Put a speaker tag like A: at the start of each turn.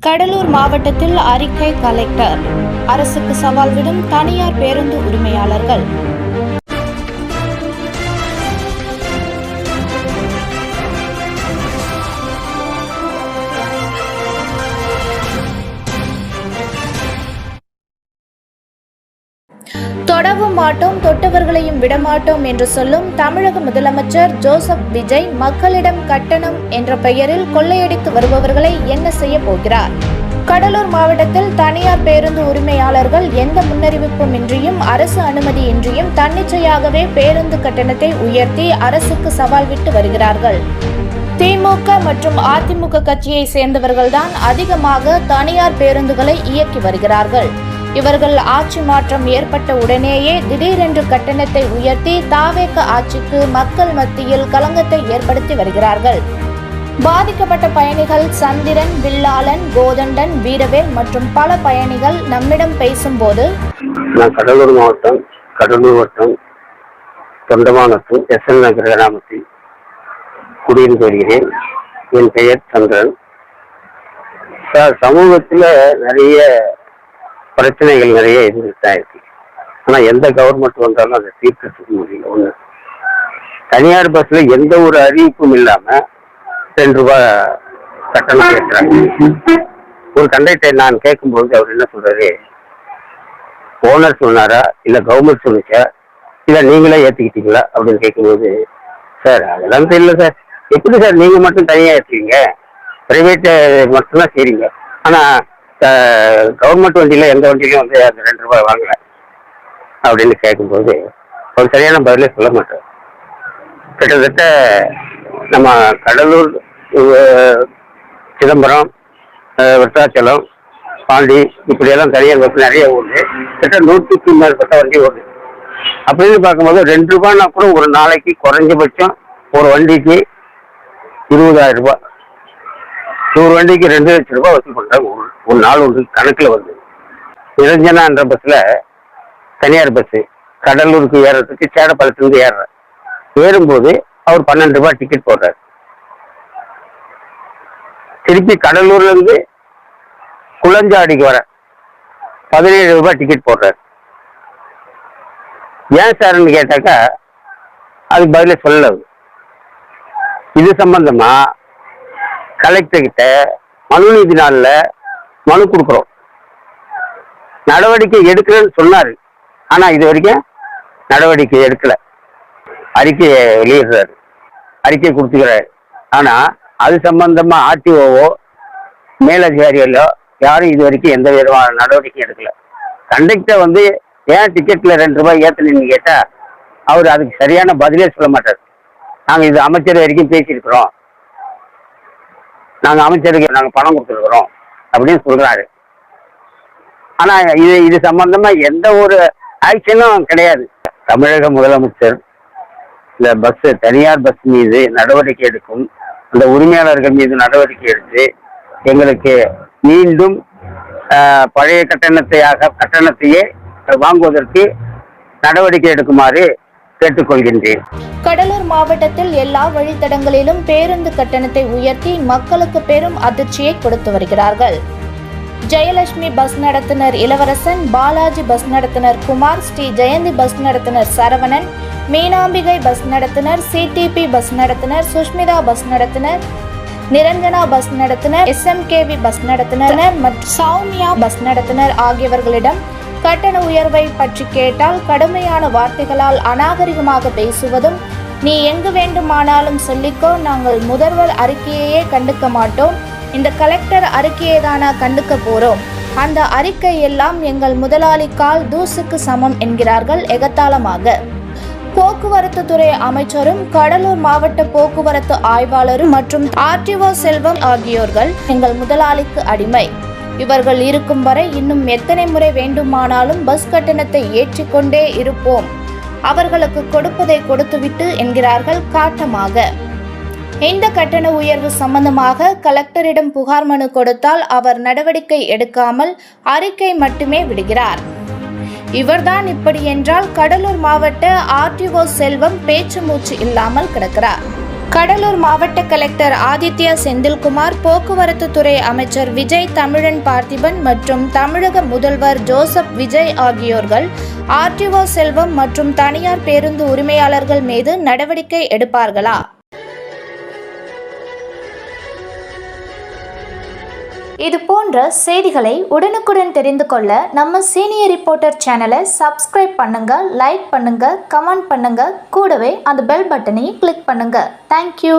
A: கடலூர் மாவட்டத்தில் அறிக்கை கலெக்டர் அரசுக்கு சவால் விடும் தனியார் பேருந்து உரிமையாளர்கள். தொடவும் மாட்டோம், தொட்டவர்களையும் விடமாட்டோம் என்று சொல்லும் தமிழக முதலமைச்சர் ஜோசப் விஜய் மக்களிடம் கட்டணம் என்ற பெயரில் கொள்ளையடித்து வருபவர்களை என்ன செய்ய போகிறார்? கடலூர் மாவட்டத்தில் தனியார் பேருந்து உரிமையாளர்கள் எந்த முன்னறிவிப்பும் இன்றியும் அரசு அனுமதியின்றியும் தன்னிச்சையாகவே பேருந்து கட்டணத்தை உயர்த்தி அரசுக்கு சவால் விட்டு வருகிறார்கள். திமுக மற்றும் அதிமுக கட்சியை சேர்ந்தவர்கள்தான் அதிகமாக தனியார் பேருந்துகளை இயக்கி வருகிறார்கள். இவர்கள் ஆட்சி மாற்றம் ஏற்பட்ட உடனேயே திடீரென்று கட்டணத்தை உயர்த்தி தாவேக ஆட்சிக்கு மக்கள் மத்தியில் கலங்கத்தை ஏற்படுத்தி வருகிறார்கள். பாதிக்கப்பட்ட பயணிகள் சந்திரன், வில்லாளன், கோதண்டன், வீரவேல் மற்றும் பல பயணிகள் நம்மிடம் பேசும்போது,
B: நான் கடலூர் மாவட்டம் கடலூர் வட்டம் தொண்டமானத்தில் எஸ்எல் நகர் கிராமத்தில் குடியிருந்து வருகிறேன். என் பெயர் சந்திரன். சார், சமூகத்தில் நிறைய பிரச்சனைகள் நிறைய இருந்துட்டு தான் இருக்கு. ஆனால் எந்த கவர்மெண்ட் வந்தாலும் அதை தீர்க்கறதுக்கு முடியல. ஒன்று, தனியார் பஸ்ல எந்த ஒரு அறிவிப்பும் இல்லாம 2 ரூபாய் கட்டணம் கேட்கிறாங்க. ஒரு கண்டக்டர் நான் கேட்கும்போது அவர் என்ன சொல்றாரு, ஓனர் சொன்னாரா இல்லை கவர்மெண்ட் சொல்லிச்சா இல்லை நீங்களே ஏற்றிக்கிட்டீங்களா அப்படின்னு கேட்கும்போது, சார் அதெல்லாம் தெரியல சார். எப்படி சார் நீங்கள் மட்டும் தனியாக ஏற்றுவீங்க? பிரைவேட்டு மட்டும்தான் செய்றீங்க. ஆனால் கவர்மெண்ட் வண்டியில் எந்த வண்டியிலையும் வந்து அந்த 2 ரூபாய் வாங்கலை அப்படின்னு கேட்கும்போது ஒரு சரியான பதிலே சொல்ல மாட்டார். கிட்டத்தட்ட நம்ம கடலூர், சிதம்பரம், விருத்தாச்சலம், பாண்டி இப்படியெல்லாம் தனியார் பஸ் நிறைய ஓடுது. கிட்ட 100க்கும் மேற்பட்ட வண்டி ஓடுது. அப்படின்னு பார்க்கும்போது 2 ரூபாய்னா கூட ஒரு நாளைக்கு குறைஞ்சபட்சம் ஒரு வண்டிக்கு 20,000 ரூபாய், 100 வண்டிக்கு 2 லட்சம் ரூபாய் வசூல் பண்ணுறாங்க. ஒரு நாள் ஒன்று கணக்கில் வருது. நிரஞ்சனான்ற பஸ்ஸில் தனியார் பஸ்ஸு கடலூருக்கு ஏறுறதுக்கு சேடப்பாளையத்துலேருந்து ஏறும்போது அவர் 12 ரூபாய் டிக்கெட் போடுறாரு. திருப்பி கடலூர்லேருந்து குளஞ்சாடிக்கு வர 17 ரூபாய் டிக்கெட் போடுறாரு. ஏன் சார்ன்னு கேட்டாக்கா அதுக்கு பதிலே சொல்லல. இது சம்பந்தமா கலெக்டர் கிட்ட மனு நீதி நாளில் மனு கொடுக்குறோம். நடவடிக்கை எடுக்கிறேன்னு சொன்னாரு. ஆனா இது வரைக்கும் நடவடிக்கை எடுக்கல. அறிக்கையை வெளியிடுறாரு, அறிக்கை கொடுத்துக்கிறாரு. ஆனா அது சம்பந்தமா ஆர்டிஓவோ மேலதிகாரிகளோ யாரும் இது வரைக்கும் எந்த விதமான நடவடிக்கையும் எடுக்கல. கண்டக்டர் வந்து ஏன் டிக்கெட்ல 2 ரூபாய் ஏத்தலன்னு கேட்டா அவர் அதுக்கு சரியான பதிலே சொல்ல மாட்டார். நாங்க இது அமைச்சர் வரைக்கும் பேசியிருக்கிறோம், நாங்கள் அமைச்சருக்கு நாங்கள் பணம் கொடுத்துருக்குறோம் அப்படின்னு சொல்றாரு. ஆனா இது சம்பந்தமா எந்த ஒரு ஆக்ஷனும் கிடையாது. தமிழக முதலமைச்சர் இந்த பஸ், தனியார் பஸ் மீது நடவடிக்கை எடுக்கும், அந்த உரிமையாளர்கள் மீது நடவடிக்கை எடுத்து எங்களுக்கு மீண்டும் பழைய கட்டணத்தையே வாங்குவதற்கு நடவடிக்கை எடுக்குமாறு கேட்டுக்கொள்கின்றேன்.
A: கடலூர் மாவட்டத்தில் எல்லா வழித்தடங்களிலும் பேருந்து கட்டணத்தை உயர்த்தி மக்களுக்கு பெரும் அதிர்ச்சியை கொடுத்து வருகிறார்கள். ஜெயலட்சுமி பஸ் நடத்துனர் இளவரசன், பாலாஜி பஸ் நடத்துனர் குமார், ஸ்ரீ ஜெயந்தி பஸ் நடத்துனர் சரவணன், மீனாம்பிகை பஸ் நடத்துனர், சிடிபி பஸ் நடத்துனர், சுஷ்மிதா பஸ் நடத்துனர், நிரஞ்சனா பஸ் நடத்துனர், SMKV பஸ் நடத்துனர் மற்றும் சௌமியா பஸ் நடத்துனர் ஆகியவர்களிடம் கட்டண உயர்வை பற்றி கேட்டால் கடுமையான வார்த்தைகளால் அநாகரிகமாக பேசுவதும், நீ எங்கு வேண்டுமானாலும் சொல்லிக்கோ, நாங்கள் முதல்வர் அறிக்கையையே கண்டுக்க மாட்டோம், இந்த கலெக்டர் அறிக்கையை தானா கண்டுக்க போறோம், அந்த அறிக்கை எல்லாம் எங்கள் முதலாளி கால் தூசுக்கு சமம் என்கிறார்கள் எகத்தாளமாக. போக்குவரத்து துறை அமைச்சரும் கடலூர் மாவட்ட போக்குவரத்து ஆய்வாளரும் மற்றும் RTO செல்வம் ஆகியோர்கள் எங்கள் முதலாளிக்கு அடிமை, இவர்கள் இருக்கும் வரை இன்னும் எத்தனை முறை வேண்டுமானாலும் பஸ் கட்டணத்தை ஏற்றிக்கொண்டே இருப்போம், அவர்களுக்கு கொடுப்பதை கொடுத்துவிட்டு என்கிறார்கள் காட்டமாக. இந்த கட்டண உயர்வு சம்பந்தமாக கலெக்டரிடம் புகார் மனு கொடுத்தால் அவர் நடவடிக்கை எடுக்காமல் அறிக்கை மட்டுமே விடுகிறார். இவர்தான் இப்படி என்றால் கடலூர் மாவட்ட RTO செல்வம் பேச்சு மூச்சு இல்லாமல் கிடக்கிறார். கடலூர் மாவட்ட கலெக்டர் ஆதித்யா செந்தில்குமார், போக்குவரத்து துறை அமைச்சர் விஜய் தமிழன் பார்த்திபன் மற்றும் தமிழக முதல்வர் ஜோசப் விஜய் ஆகியோர்கள் ஆர்டிஓ செல்வம் மற்றும் தனியார் பேருந்து உரிமையாளர்கள் மீது நடவடிக்கை எடுப்பார்களா? இது போன்ற செய்திகளை உடனுக்குடன் தெரிந்து கொள்ள நம்ம சீனியர் ரிப்போர்ட்டர் சேனலை சப்ஸ்கிரைப் பண்ணுங்க, லைக் பண்ணுங்க, கமெண்ட் பண்ணுங்க, கூடவே அந்த பெல் பட்டனையும் கிளிக் பண்ணுங்க. தேங்க்யூ.